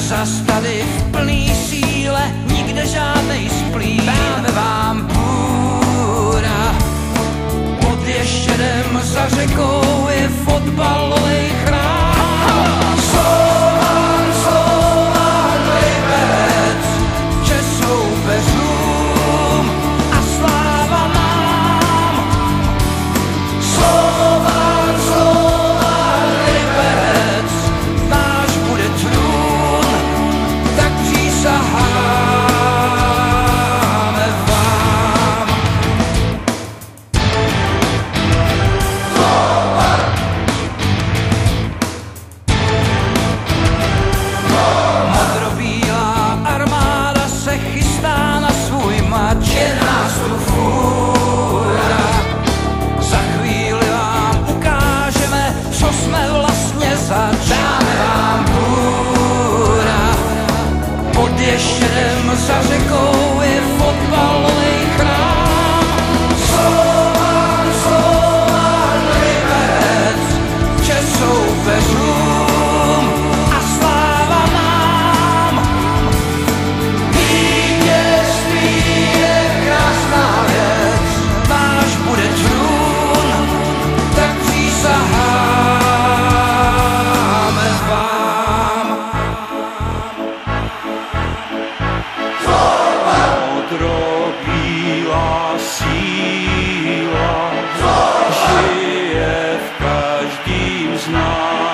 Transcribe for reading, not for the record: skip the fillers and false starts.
zas tady v plný síle, nikde žádnej splín. Dáme vám půra, pod Ještědem za řekou je fotbalovej chrám. Slovan, Slovan, Liberec, čest soupeřům a sláva nám. Slovan, Slovan, Liberec, náš bude trůn, tak přísaháme vám. Modrobílá armáda se chystá na svůj mač, je nás tu fůra. Za chvíli vám ukážeme, co jsme vlastně zač. Dáme vám půra, pod Ještědem za řekou je fotbalovej chrám. Slovan, Slovan, Liberec, čest soupeřům a sláva nám. Vítězství je krásná věc, náš bude trůn, tak přísaháme vám. Modrobílá síla žije v každým z nás.